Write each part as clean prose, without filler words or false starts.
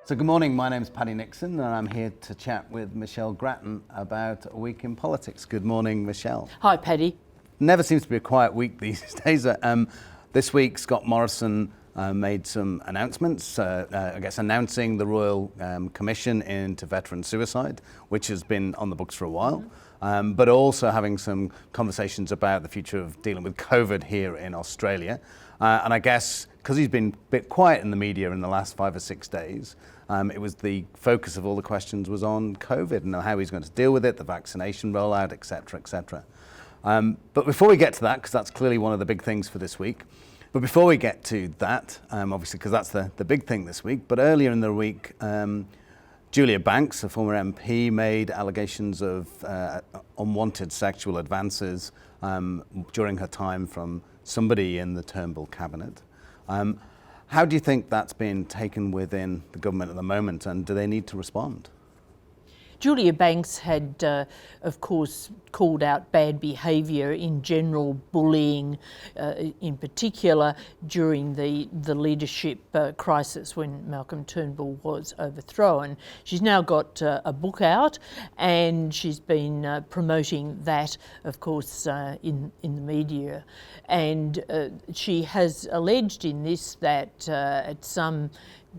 So good morning, my name's Paddy Nixon and I'm here to chat with Michelle Grattan about a week in politics. Good morning, Michelle. Hi, Paddy. Never seems to be a quiet week these days. This week, Scott Morrison made some announcements, I guess announcing the Royal Commission into veteran suicide, which has been on the books for a while, but also having some conversations about the future of dealing with COVID here in Australia. And I guess because he's been a bit quiet in the media in the last 5 or 6 days, it was the focus of all the questions was on COVID and how he's going to deal with it, the vaccination rollout, etc., etc. But before we get to that, because that's clearly one of the big things for this week, but before we get to that, obviously because that's the big thing this week, but earlier in the week, Julia Banks, a former MP, made allegations of unwanted sexual advances during her time from somebody in the Turnbull cabinet. How do you think that's been taken within the government at the moment, and do they need to respond? Julia Banks had, of course, called out bad behaviour in general, bullying in particular, during the leadership crisis when Malcolm Turnbull was overthrown. She's now got a book out and she's been promoting that, of course, in the media. And she has alleged in this that at some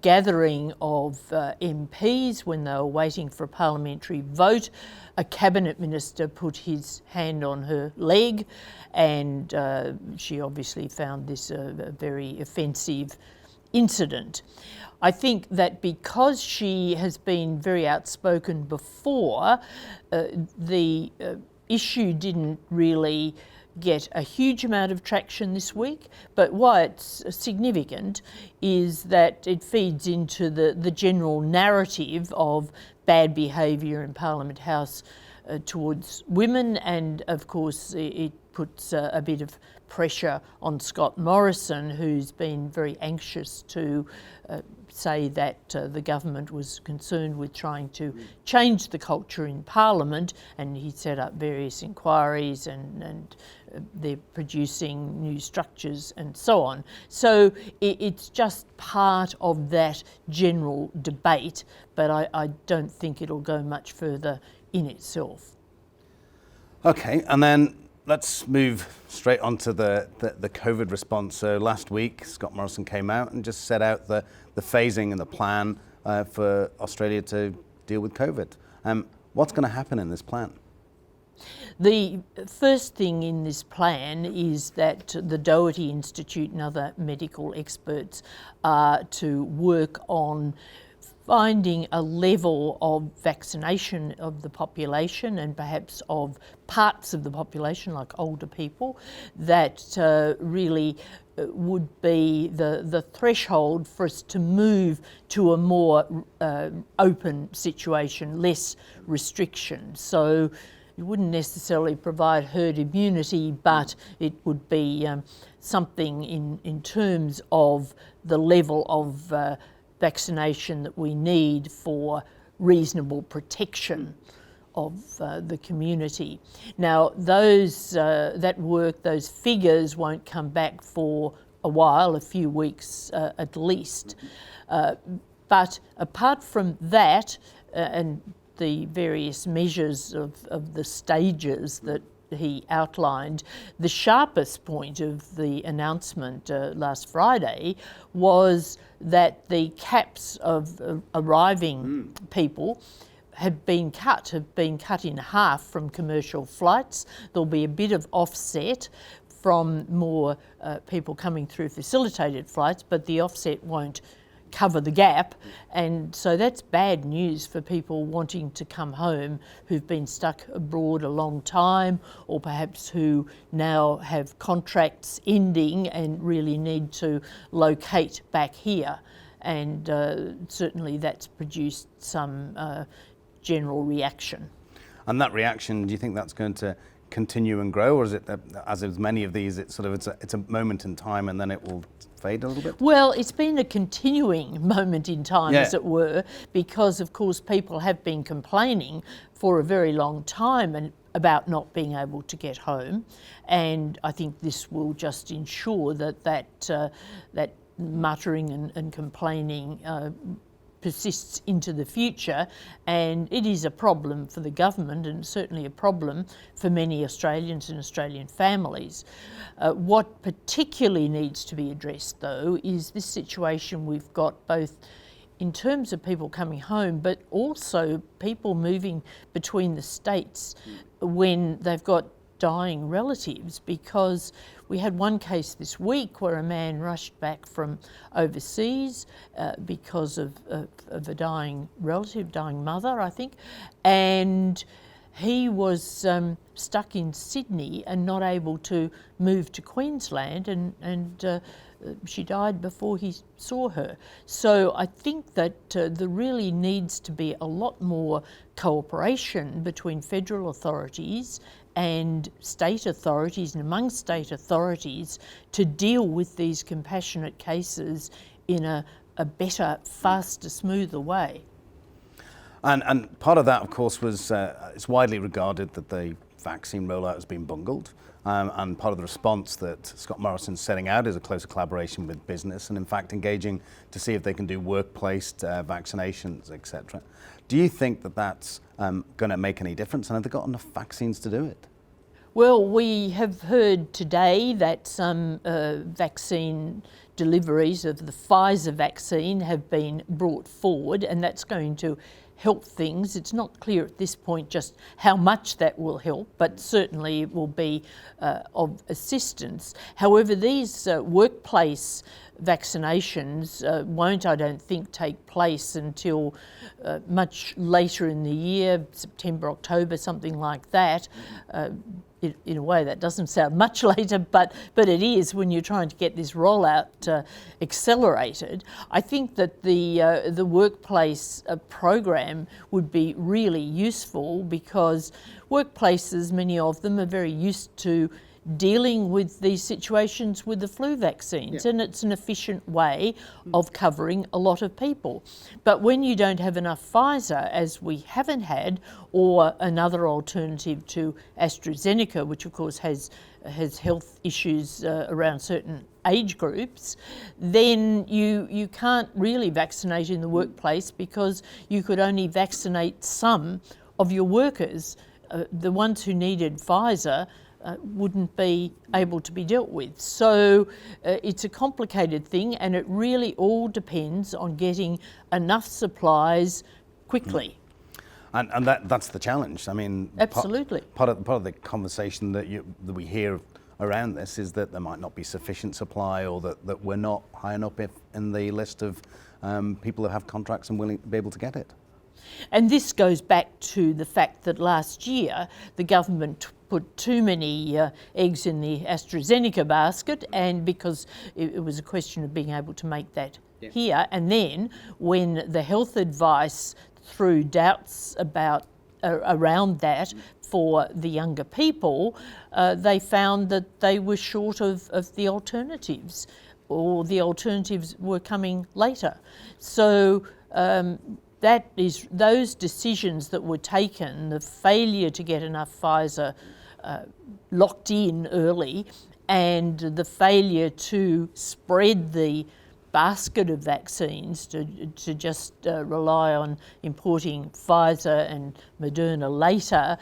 gathering of MPs when they were waiting for a parliamentary vote, a cabinet minister put his hand on her leg, and she obviously found this a very offensive incident. I think that because she has been very outspoken before, the issue didn't really get a huge amount of traction this week, but why it's significant is that it feeds into the general narrative of bad behaviour in Parliament House towards women, and of course it puts a bit of pressure on Scott Morrison, who's been very anxious to say that the government was concerned with trying to change the culture in Parliament, and he set up various inquiries and they're producing new structures and so on. So it's just part of that general debate, but I don't think it'll go much further in itself. Okay, and then let's move straight on to the COVID response. So last week, Scott Morrison came out and just set out the phasing and the plan for Australia to deal with COVID. What's going to happen in this plan? The first thing in this plan is that the Doherty Institute and other medical experts are to work on finding a level of vaccination of the population and perhaps of parts of the population, like older people, that really would be the threshold for us to move to a more open situation, less restriction. So it wouldn't necessarily provide herd immunity, but it would be something in terms of the level of vaccination that we need for reasonable protection of the community. Now, that work, those figures won't come back for a while, a few weeks at least. But apart from that, and the various measures of the stages that he outlined, the sharpest point of the announcement last Friday was that the caps of arriving people have been cut in half from commercial flights. There'll be a bit of offset from more people coming through facilitated flights, but the offset won't cover the gap, and so that's bad news for people wanting to come home who've been stuck abroad a long time, or perhaps who now have contracts ending and really need to locate back here, and certainly that's produced some general reaction. And that reaction, do you think that's going to continue and grow, or is it, as with many of these, it's a moment in time and then it will fade a little bit? Well, it's been a continuing moment in time, as it were, because of course people have been complaining for a very long time and about not being able to get home, and I think this will just ensure that muttering and complaining persists into the future, and it is a problem for the government and certainly a problem for many Australians and Australian families. What particularly needs to be addressed, though, is this situation we've got both in terms of people coming home, but also people moving between the states when they've got dying relatives, because we had one case this week where a man rushed back from overseas because of a dying relative, dying mother, I think, and he was stuck in Sydney and not able to move to Queensland, and she died before he saw her. So I think that there really needs to be a lot more cooperation between federal authorities and state authorities and among state authorities to deal with these compassionate cases in a better, faster, smoother way. And part of that, of course, was it's widely regarded that the vaccine rollout has been bungled. And part of the response that Scott Morrison's setting out is a closer collaboration with business and, in fact, engaging to see if they can do workplace vaccinations, etc. Do you think that that's going to make any difference? And have they got enough vaccines to do it? Well, we have heard today that some vaccine deliveries of the Pfizer vaccine have been brought forward, and that's going to help things. It's not clear at this point just how much that will help, but certainly it will be of assistance. However, these workplace vaccinations won't, I don't think, take place until much later in the year, September, October, something like that. In a way, that doesn't sound much later, but it is when you're trying to get this rollout accelerated. I think that the workplace program would be really useful, because workplaces, many of them, are very used to dealing with these situations with the flu vaccines, and it's an efficient way of covering a lot of people. But when you don't have enough Pfizer, as we haven't had, or another alternative to AstraZeneca, which of course has health issues around certain age groups, then you can't really vaccinate in the workplace, because you could only vaccinate some of your workers. The ones who needed Pfizer wouldn't be able to be dealt with. So it's a complicated thing, and it really all depends on getting enough supplies quickly. And that's the challenge. I mean, absolutely. Part of the conversation that we hear around this is that there might not be sufficient supply, or that we're not high enough in the list of people who have contracts and willing to be able to get it. And this goes back to the fact that last year the government put too many eggs in the AstraZeneca basket, and because it was a question of being able to make that here. And then when the health advice threw doubts around that for the younger people, they found that they were short of the alternatives, or the alternatives were coming later. So that is those decisions that were taken, the failure to get enough Pfizer locked in early, and the failure to spread the basket of vaccines, to just rely on importing Pfizer and Moderna later,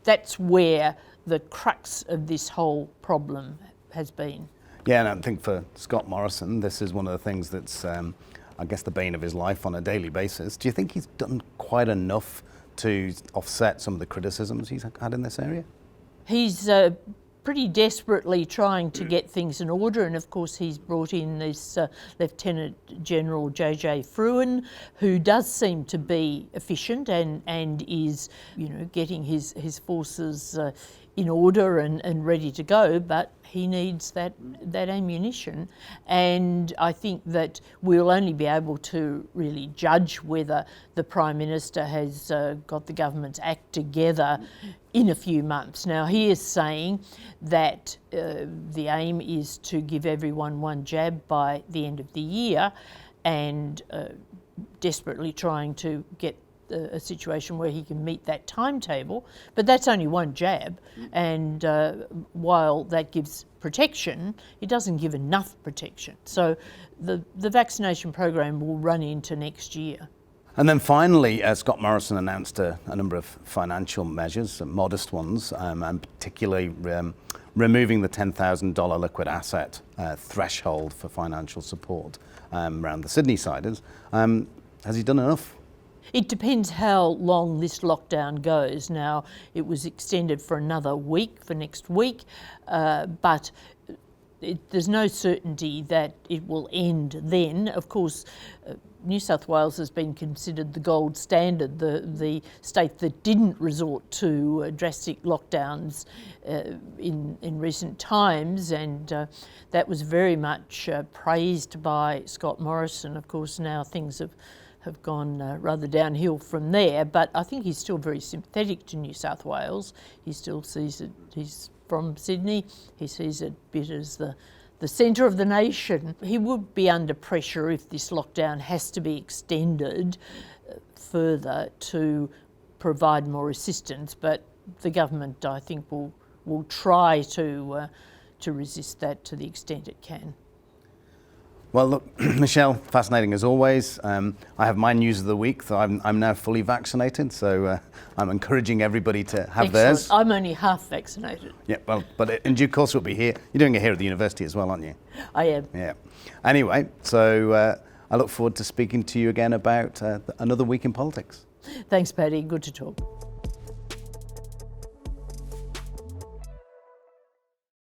that's where the crux of this whole problem has been. Yeah, and I think for Scott Morrison, this is one of the things that's, I guess, the bane of his life on a daily basis. Do you think he's done quite enough to offset some of the criticisms he's had in this area? He's pretty desperately trying to get things in order, and of course he's brought in this Lieutenant General J.J. Fruin, who does seem to be efficient and is, getting his forces in order and ready to go, but he needs that ammunition. And I think that we'll only be able to really judge whether the Prime Minister has got the government's act together in a few months. Now, he is saying that the aim is to give everyone one jab by the end of the year, and desperately trying to get a situation where he can meet that timetable, but that's only one jab, and while that gives protection, it doesn't give enough protection. So the vaccination program will run into next year. And then finally, Scott Morrison announced a number of financial measures, some modest ones, and particularly removing the $10,000 liquid asset threshold for financial support around the Sydney-siders. Has he done enough? It depends how long this lockdown goes. Now, it was extended for another week, for next week, but there's no certainty that it will end then. Of course, New South Wales has been considered the gold standard, the state that didn't resort to drastic lockdowns in recent times, and that was very much praised by Scott Morrison. Of course, now things have gone rather downhill from there, but I think he's still very sympathetic to New South Wales. He still sees it, he's from Sydney, he sees it a bit as the centre of the nation. He would be under pressure if this lockdown has to be extended further to provide more assistance, but the government, I think, will try to resist that to the extent it can. Well, look, Michelle, fascinating as always. I have my news of the week, so I'm now fully vaccinated, so I'm encouraging everybody to have theirs. I'm only half vaccinated. Yeah, well, but in due course we'll be here. You're doing it here at the university as well, aren't you? I am. Yeah. Anyway, so I look forward to speaking to you again about another week in politics. Thanks, Paddy. Good to talk.